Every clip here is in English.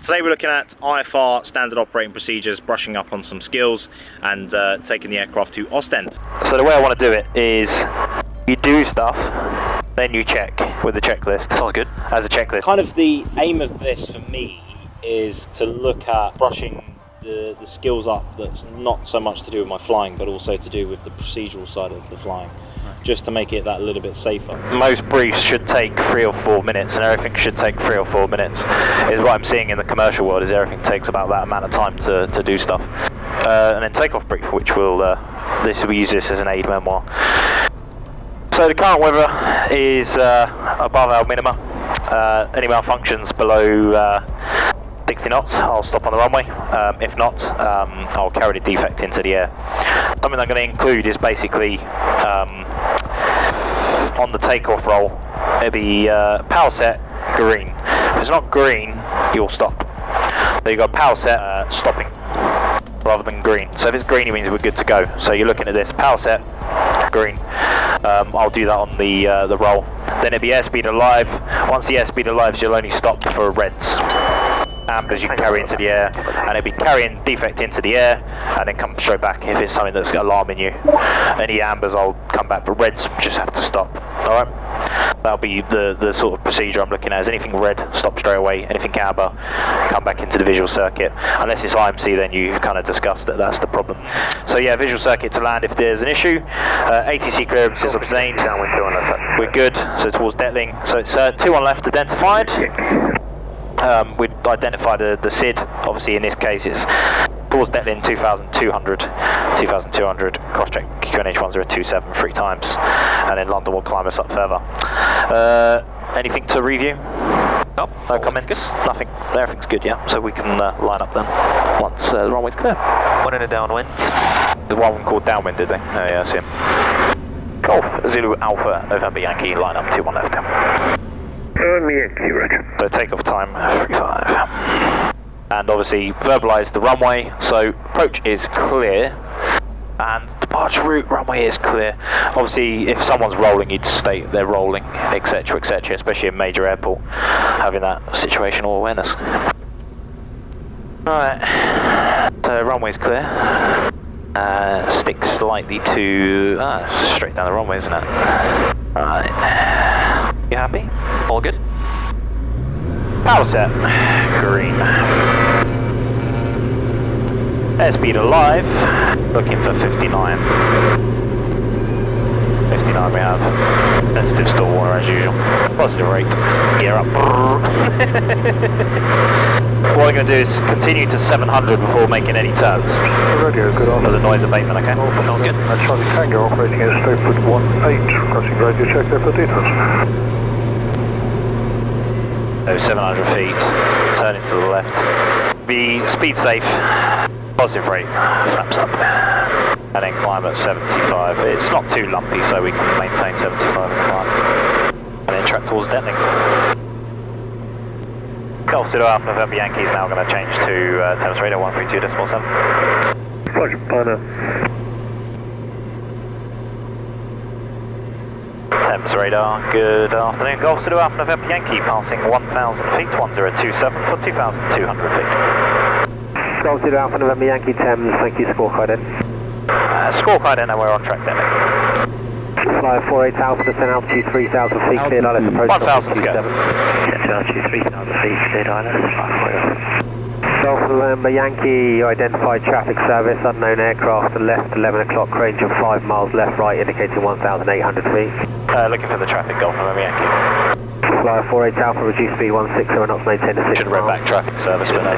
Today we're looking at IFR standard operating procedures, brushing up on some skills and taking the aircraft to Ostend. So the way I want to do it is you do stuff, then you check with the checklist. Sounds good. As a checklist. Kind of the aim of this for me is to look at brushing the skills up that's not so much to do with my flying but also to do with the procedural side of the flying, just to make it that little bit safer. Most briefs should take 3 or 4 minutes, and everything should take 3 or 4 minutes. Is what I'm seeing in the commercial world, is everything takes about that amount of time to do stuff. And then takeoff brief, which will we use this as an aid memoir. So the current weather is above our minima. Any malfunctions below 60 knots, I'll stop on the runway. If not, I'll carry the defect into the air. Something I'm going to include is basically on the takeoff roll, it'll be power set green. If it's not green, you'll stop. So you've got power set stopping rather than green. So if it's green, it means we're good to go. So you're looking at this power set green. I'll do that on the roll. Then it'll be airspeed alive. Once the airspeed alive, you'll only stop for reds. Ambers you can carry into the air, and it'll be carrying defect into the air and then come straight back if it's something that's alarming you. Any ambers I'll come back, but reds just have to stop. Alright? That'll be the sort of procedure I'm looking at. Is anything red, stop straight away. Anything amber, come back into the visual circuit. Unless it's IMC, then you kind of discussed that that's the problem. So yeah, visual circuit to land if there's an issue. ATC clearance is obtained. We're good, so towards Detling. So it's 2 on left identified. We'd identify the SID, obviously in this case it's towards Detling 2200, cross-check QNH1027 3 times, and then London will climb us up further. Anything to review? No comments? Nothing. Everything's good, yeah, so we can line up then once the runway's clear. One in a downwind. The one called downwind, did they? Oh yeah, I see him. Golf, Zulu Alpha, November Yankee, line up 2 1 left. So takeoff time 35, and obviously verbalise the runway. So approach is clear, and departure route runway is clear. Obviously, if someone's rolling, you'd state they're rolling, etc., etc. Especially in major airport, having that situational awareness. Alright, so runway's clear. Stick slightly to straight down the runway, isn't it? Alright. You happy? All good? Power set, green. Airspeed alive, looking for 59. 59 we have. Sensitive stall water as usual. Positive rate. Gear up. What I'm going to do is continue to 700 before making any turns. Radio, good on. For the noise abatement, okay? Sounds good. Charlie Tango operating at straight foot 18. Crossing radio, check there for details. So 700 feet, turning to the left. Be speed safe, positive rate, flaps up, and then climb at 75. It's not too lumpy, so we can maintain 75 and climb. And then track towards Detling. Golf Zulu Alpha November Yankee is now going to change to Thames Radar 132.7. Roger, Piner. Thames Radar, good afternoon. Golf Zulu Alpha November Yankee passing 1,000 feet, 1027 for 2,200 feet. Golf Zulu Alpha November Yankee Thames, thank you, scorecard in. Scorecard in and we're on track then. Fly 48 Alpha, descend altitude 3,000 feet, cleared ILS approach. 1,000 to go. Descend altitude 3,000 feet, cleared ILS. Golf November Yankee, you identified traffic service, unknown aircraft, left 11 o'clock, range of 5 miles left, right, indicating 1,800 feet. Looking for the traffic, Golf November Yankee. Flyer 48 Alpha, reduce speed 160 knots, maintain the 6 Should read back traffic service, but no.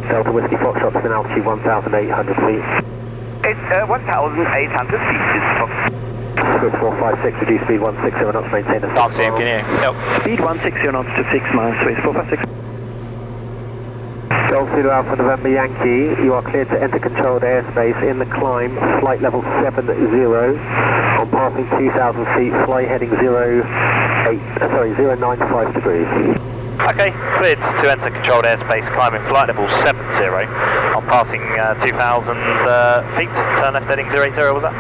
Delta Whiskey Foxtrot, descend altitude 1,800 feet. It's 1,800 feet, this Fox. Script 456, reduce speed 160 knots, maintain the 6 Can't see him, can you? Yep. Speed 160 knots to 6 miles, so it's 456. Golf Zulu Alpha November Yankee, you are cleared to enter controlled airspace in the climb, flight level 70, on passing 2,000 feet, fly heading 095 degrees. Okay, cleared to enter controlled airspace, climbing flight level 70, on passing 2,000 feet, turn left heading 080, was that?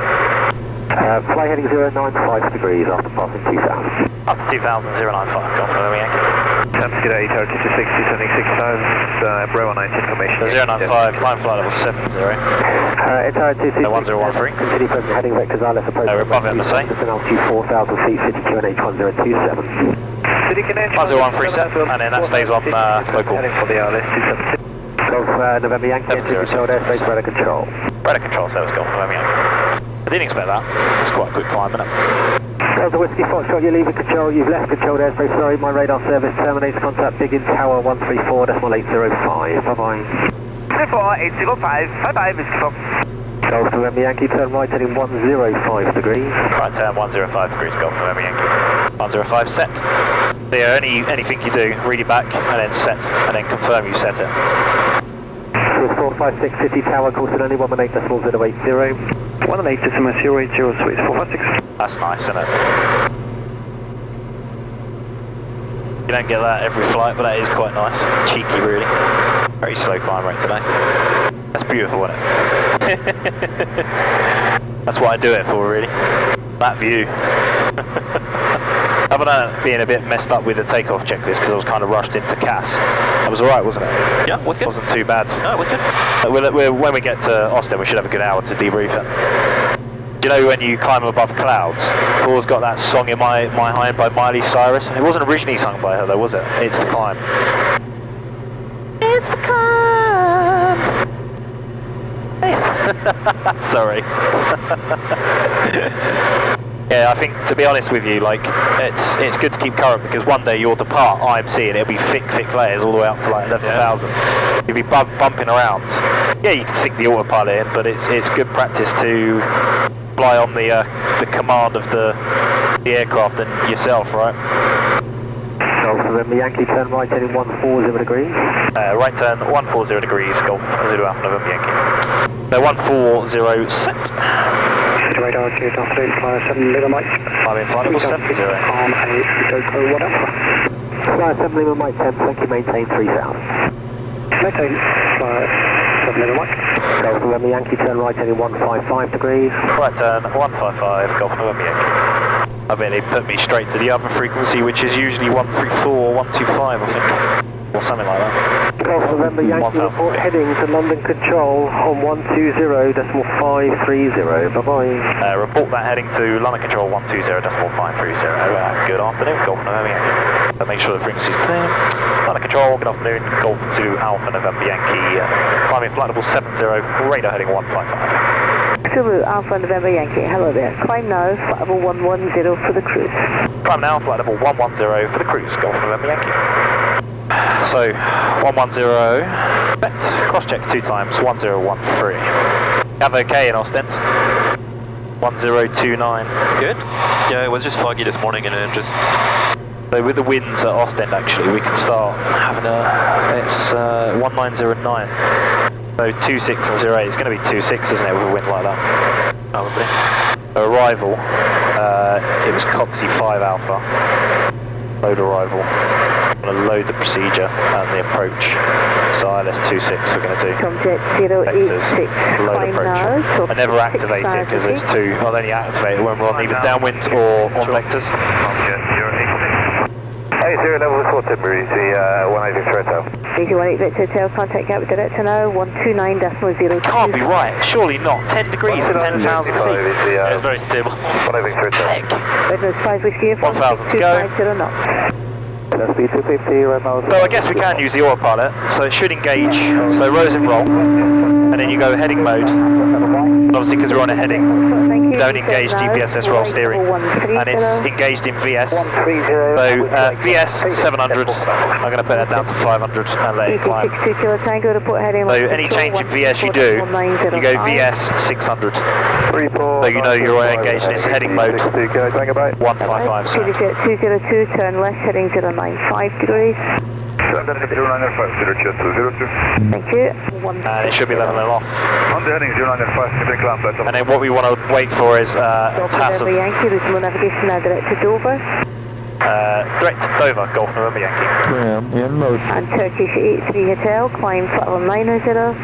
Fly heading 095 degrees after passing 2,000. Up to 2,000, 095, Golf November Yankee. Amsterdam 830 to 60, sending 6000, Bravo 19 information. 095, climb flight level 70. Entire 226. 1013. Continue present heading vectors ILS Approach. We're above it, Marseille. Altitude 4,000 feet, City QNH 1027. City QNH 1013 set, and then that stays on local. Heading for the ILS 272. Golf November Yankee, entry controlled airspace, radar control. Radar control, so let's go. November Yankee. I didn't expect that. It's quite a quick climb, isn't it? Delta Whiskey Foxtrot, you're leaving control, you've left controlled airspace, sorry, my radar service terminates, contact Biggin Tower 134.805, bye-bye. 34805, bye-bye, Mr. Fox. Golf November Yankee, turn right heading 105 degrees. Right, turn 105 degrees, Golf November Yankee. 105 set. So yeah, anything you do, read it back, and then set, and then confirm you set it. 456 City Tower, course at only 118.080. 118.080, switch 456. That's nice, isn't it? You don't get that every flight, but that is quite nice. Cheeky, really. Very slow climb rate today. That's beautiful, isn't it? That's what I do it for, really. That view. Other than being a bit messed up with the takeoff checklist because I was kind of rushed into CAS. That was alright, wasn't it? Yeah, it was good. Wasn't too bad. No, it was good. When we get to Oostende, we should have a good hour to debrief it. Do you know when you climb above clouds? Paul's got that song in my High by Miley Cyrus. It wasn't originally sung by her though, was it? It's the climb. It's the climb. Sorry. Yeah, I think to be honest with you, like it's good to keep current because one day you'll depart IMC and it'll be thick layers all the way up to like 11,000. You'll be bumping around. Yeah, you can stick the autopilot in, but it's good practice to fly on the command of the aircraft and yourself, right? Golf November Yankee, turn right heading 140 degrees. Right turn 140 degrees, Golf Zulu Alpha November Yankee. So 140 set. Radar to Delta 7 Lima Mike. I'm in flight level 70. Arm a Doko, what Alpha? Flight 7 Lima Mike 10, thank you, maintain 3000. Maintain, flight 7 Lima Mike. Golf November Yankee, turn right heading 155 degrees. Right turn 155, Golf November Yankee. I bet they put me straight to the other frequency, which is usually 134 or 125, I think. Or something like that. Golf November Yankee, report heading to London Control on 120.530. Bye-bye. Report that heading to London Control 120.530. Good afternoon, Golf November Yankee. Make sure the frequency is clear. London Control, good afternoon, Golf Zulu Alpha November Yankee. Climbing flight level 70, radar heading 155. Zulu Alpha November Yankee, hello there. Climb now, flight level 110 for the cruise. Climb now, flight level 110 for the cruise, Golf November Yankee. So, 110, set, cross check 2 times, 1013. Have okay in Oostende. 1029. Good. Yeah, it was just foggy this morning and then just... So with the winds at Oostende actually, we can start having it's 1909. So 26 and 08, it's going to be 26 isn't it with a wind like that? Probably. Arrival, it was Coxie 5 Alpha. Load arrival. We're going to load the procedure and the approach. So ILS 26 we're going to do. Comjet 086, load approach. I never activate it because it's too, I'll only activate it when we're on either downwind or on vectors. Comjet 086. Hey, 0 level 4 Timber, easy, 186 Red Tail. Easy 18 Victor Tail, contact Gap Director now, 129.0. Can't be right, surely not. 10 degrees at 10,000 feet. it's very stable. 186 Red Tail. Heck. Redness 5 Whiskey 1,000 to go. 250 knots. Speed 250, right now. So I guess we can use the autopilot, so it should engage. So rows and roll, and then you go heading mode. And obviously because we're on a heading, you don't engage GPSS roll steering, and it's engaged in VS. So VS 700, I'm going to put that down to 500 and let it climb. So any change in VS you do, you go VS 600. So you know you're engaged in its heading mode. 155 sound. 202, turn left heading 095 degrees. Thank you. And it should be leveling off. On the heading 095, and then what we want to wait for is TAS of Yankee, reasonable navigation now direct to Dover. direct to Dover, Golf November Yankee. In motion. And Turkish 83 Hotel, climb flight level 900.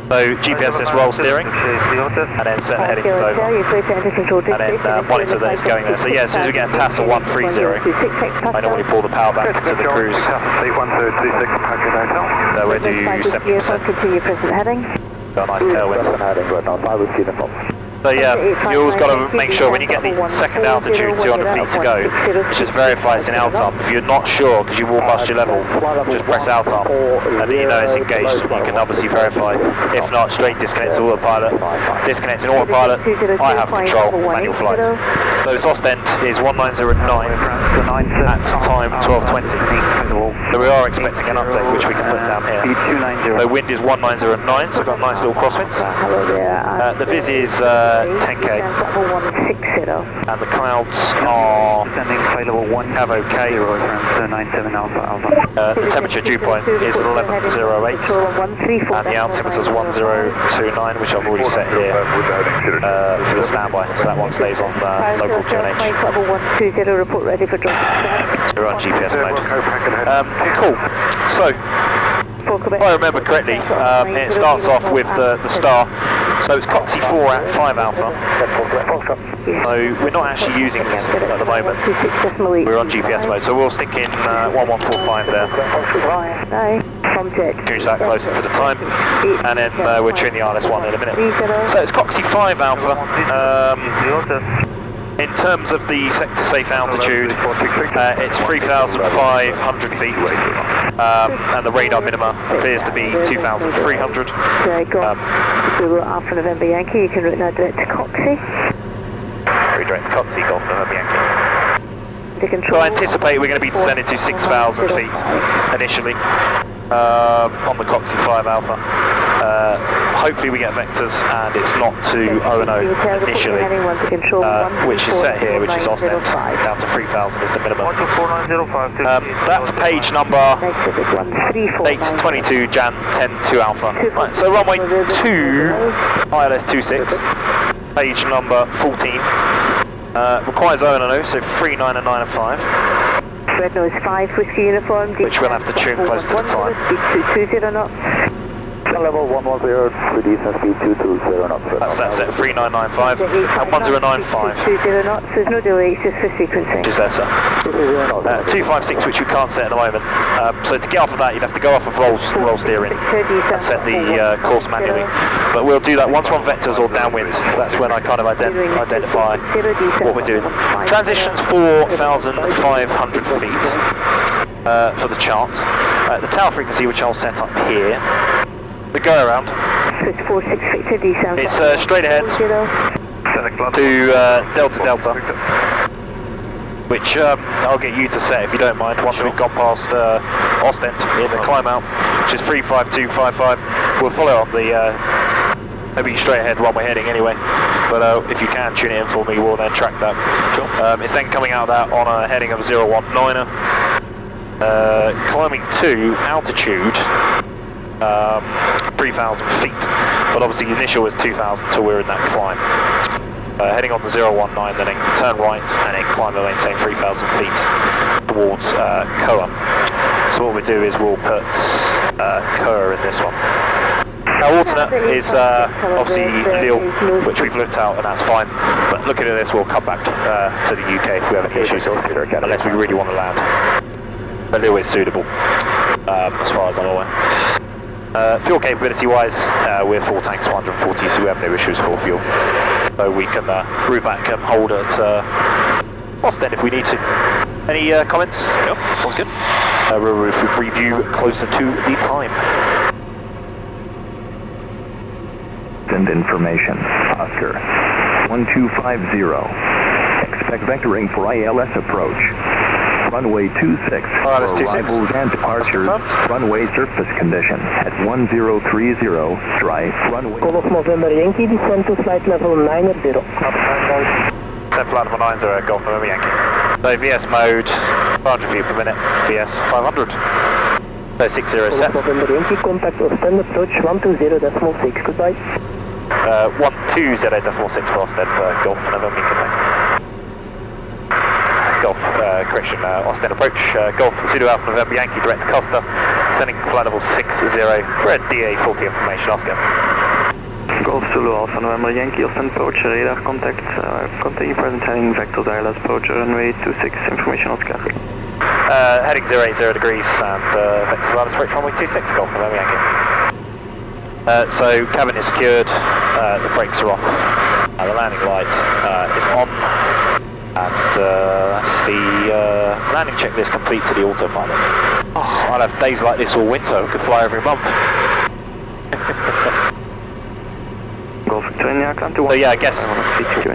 So GPS is roll steering, and then set the heading for Dover, and then monitor that it's going there. So yeah, as soon as we get a tassel 130, I normally pull the power back to the cruise. So we'll do 70%. Continue present heading. Got a nice tailwind. So yeah, you always got to make sure when you get the second altitude, 200 feet to go, it just verifies in ALTARM. If you're not sure, because you will bust your level, just press ALTARM, and then you know it's engaged. You can obviously verify. If not, straight disconnect to autopilot. Disconnecting autopilot, I have control, manual flight. So this Oostende is 1909 at time 12:20. So we are expecting an update, which we can put down here. The wind is 1909, so we've got a nice little crosswind. The viz is 10k, and the clouds are Cavo K. The temperature dew point is 11:08, and the altimeter is 1029, which I've already set here for the standby, so that one stays on local QNH. Report ready for drop. So we're on GPS mode. Cool. So, if I remember correctly, it starts off with the star. So it's Coxie 4 at 5 Alpha. So we're not actually using this at the moment. We're on GPS mode, so we'll stick in 1145 there. Change that closer to the time, and then we'll tune the ILS 1 in a minute. So it's Coxie 5 Alpha. In terms of the sector safe altitude, it's 3,500 feet, and the radar minima appears to be 2,300. Alpha November Yankee, you can route now direct to Coxie. Redirect to Coxie, Golf November Yankee. So I anticipate we're going to be descending to 6,000 feet initially on the Coxie 5 Alpha. Hopefully we get vectors and it's not to O&O initially, which is set here, which is Oostende, down to 3,000 is the minimum. That's page number, date 22 Jan 10 2 Alpha. Right, so runway 2, ILS 26, page number 14, requires O&O, so 3, 9 and 9 and 5. Red nose 5, whiskey uniform, which we'll have to tune close to the time. 220 knots. Level 110, with descent speed 220 knots. That's that set, 3995 and 1095. 220 knots, there's no delay, it's just for sequencing. Which is there, sir. 256, which we can't set at the moment. So to get off of that, you'd have to go off of roll steering and set the course manually. But we'll do that once we're on vectors or downwind. That's when I kind of identify what we're doing. Transitions 4,500 feet for the chart. The tower frequency, which I'll set up here. The go around. It's straight ahead to Delta Delta, which I'll get you to set if you don't mind. Once we've gone past Oostende in the climb out, which is 35255. We'll follow on the maybe straight ahead runway heading anyway. But if you can tune it in for me, we'll then track that. Sure. It's then coming out of that on a heading of 019er, climbing to altitude. 3,000 feet, but obviously the initial was 2,000 till we're in that climb. Heading on the 019, then turn right and then climb and maintain 3,000 feet towards Koa. So what we do is we'll put Koa in this one. Our alternate is obviously Lille, which we've looked out and that's fine, but looking at this we'll come back to the UK if we have any issues, unless we really want to land. But Lille is suitable, as far as I'm aware. Fuel capability wise, we're full tanks 140, so we have no issues for fuel. So we can route back and hold at Oostende if we need to. Any comments? Yep, sounds good. We'll review closer to the time. Send information. Oscar 1250. Expect vectoring for ILS approach. Runway 26 for arrivals and departures. Runway surface condition at 1030. Strike runway. Golf November Yankee, descend to flight level 90. Descend flight level 90, Golf November Yankee. So VS mode, 500 feet per minute, VS 500. So 60 set. November Yankee, contact Oostende approach 120.6, goodbye. 120.6 for Oostende, Golf November Yankee. Golf, correction, Oostende approach, Golf Zulu Alpha November Yankee, direct to Costa, sending flight level 60, Diamond DA40 information, Oscar. Golf Zulu Alpha November Yankee, Oostende Approach, radar contact, continue present heading vector ILS Approach, runway 26, information Oscar. Heading 080 degrees and vector ILS Approach, runway 26, Golf November Yankee. So cabin is secured, the brakes are off, the landing light is on, and that's the landing checklist complete to the autopilot. Oh, I'd have days like this all winter, we could fly every month. Golf Victor India, climb to 1. So yeah, I guess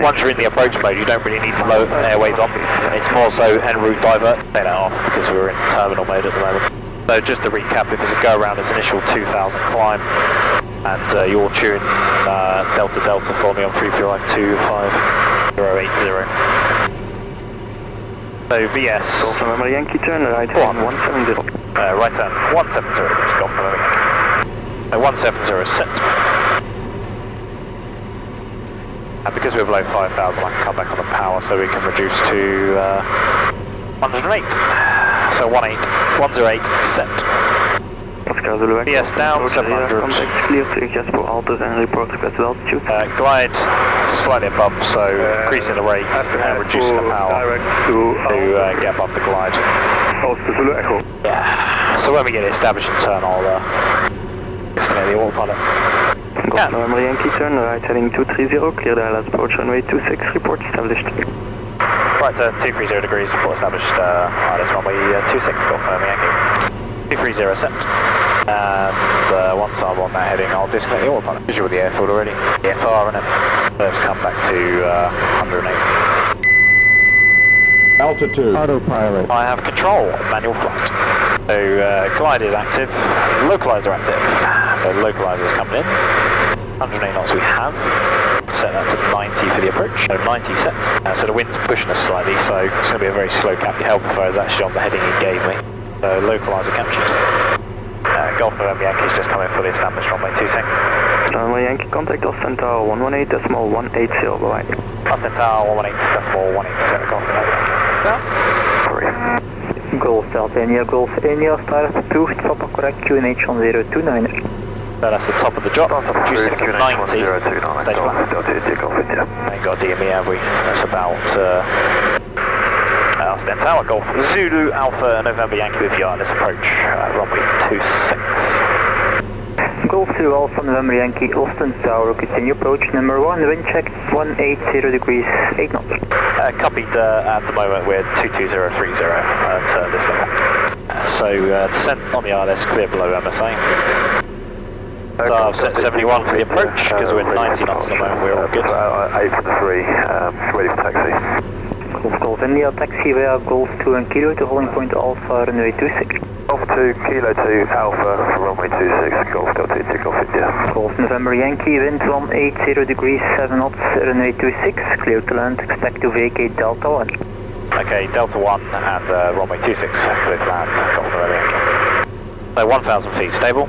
once you're in the approach mode, you don't really need the low airways on. It's more so en route divert. Take that off because we're in terminal mode at the moment. So just to recap, if it's a go around, it's initial 2000 climb, and you're tune Delta Delta for me on 3508080. So VS. Golf November Yankee, turn right hand 170. Right hand 170 degrees, Golf November Yankee. So 170 is set. And because we're below 5,000, I can come back on the power so we can reduce to 108. So 108 set. Oscar Zulu VS down 700. Contact clear to Jasper Alters and report requested altitude. Glide slightly above, so increasing the rate and reducing the power to get above the glide. Oscar Zulu Echo. Yeah. So when we get it established and turn, I'll disconnect the autopilot. Golf November Yankee, turn right heading 230, clear the ILS Approach, runway 26, report established. Right turn 230 degrees, report established, ILS runway 26, Golf November Yankee. 230 set. And once I'm on that heading, I'll disconnect the autopilot. Visual with the airfield already. IFR and then first come back to 108. Altitude. Autopilot. I have control, manual flight. So glide is active, localizer active. The localizer's coming in. 108 knots we have. Set that to 90 for the approach. So 90 set. So the wind's pushing us slightly, so it's going to be a very slow cap. The helper is actually on the heading he gave me. So localizer captured. Golf November Yankee's just coming fully established, runway 26. Runway Yankee, contact Oostende Tower 118.180, bye-bye. Oostende Tower 118.180, Golf November Yankee. Golf Delta India, Golf India, start approved, Papa correct, QNH on 029. So that's the top of the drop, reducing to 90, stage flat. Ain't got DME, have we? That's about Oostende Tower, Golf Zulu Alpha November Yankee with the ILS Approach, runway 26. Golf Zulu Alpha November Yankee, Oostende Tower, continue approach number 1, wind check 180 degrees, 8 knots. Copied at the moment, we're 22030 at this level. So descent on the ILS clear below MSA. So I've set 71 for the approach, because we're at 90 knots at the moment, we're all good. 8 for the 3, ready for taxi. Golf India, taxi via Golf 2 and Kilo to holding point Alpha, runway 26. Golf 2, Kilo 2, Alpha, for runway 26, Golf Delta Take-off India. Golf November Yankee, wind 180 degrees, 7 knots, runway 26, clear to land, expect to vacate Delta 1. Okay, Delta 1 and runway 26, clear to land, Golf November Yankee. So 1,000 feet stable.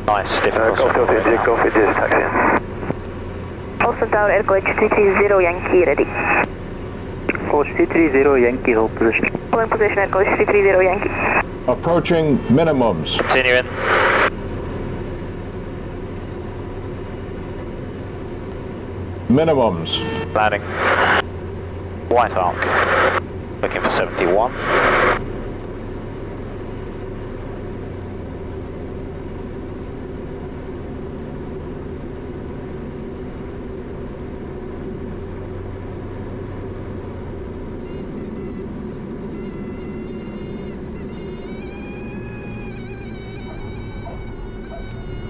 Nice, stiff Golf Delta Take-off India, taxi. Oostende Tower, Aircoach 330 Yankee, ready. Coach 330 Yankee, hold position. Holding position, Aircoach 330 Yankee. Approaching minimums. Continuing. Minimums. Landing. White arc. Looking for 71.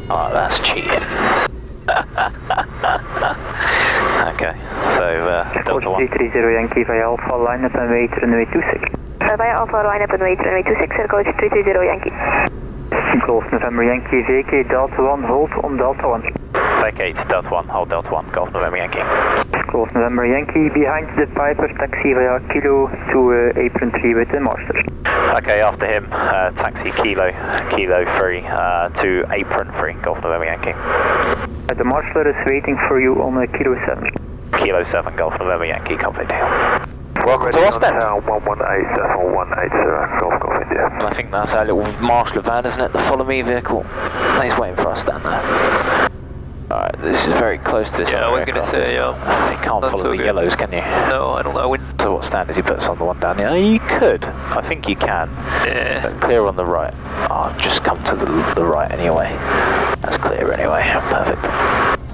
Oh, that's cheating. Okay, so Delta 1. 330 Yankee via Alpha, line up and wait, runway 26. Via Alpha, line up and wait, runway 26, Aircoach 330 Yankee. Golf November Yankee, vacate Delta 1, hold on Delta 1. Vacate Delta 1, hold Delta 1, Golf November Yankee. Golf November Yankee, behind the Piper, taxi via Kilo to apron 3 with the master. Okay, after him, taxi Kilo 3 to apron 3, Golf November Yankee. The marshaller is waiting for you on Kilo 7. Kilo 7, Golf November Yankee, copied. Welcome to Oostende. 118, Golf India. And I think that's our little marshal van, isn't it? The follow me vehicle. He's waiting for us down there. Alright, this is very close to this. Yeah, I was going to say, you can't follow so the good. yellows, can you? No, I don't know. So what stand does he put us on? The one down there? You could. I think you can. Yeah. But clear on the right. Oh, just come to the right anyway. That's clear anyway. Perfect.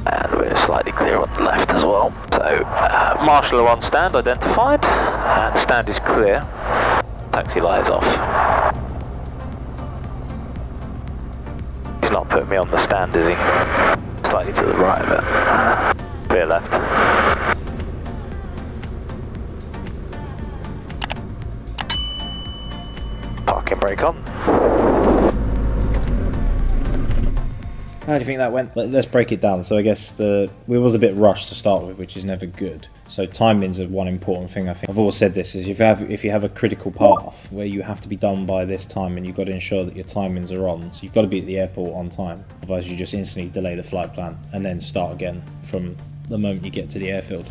And we're slightly clear on the left as well. So, marshal on stand identified. And the stand is clear. Taxi light is off. He's not putting me on the stand, is he? Slightly to the right of it. Clear left. Parking brake on. How do you think that went? Let's break it down. So I guess we was a bit rushed to start with, which is never good. So timing's one important thing. I think I've always said this is if you have a critical path where you have to be done by this time, and you've got to ensure that your timings are on. So you've got to be at the airport on time. Otherwise, you just instantly delay the flight plan and then start again from the moment you get to the airfield.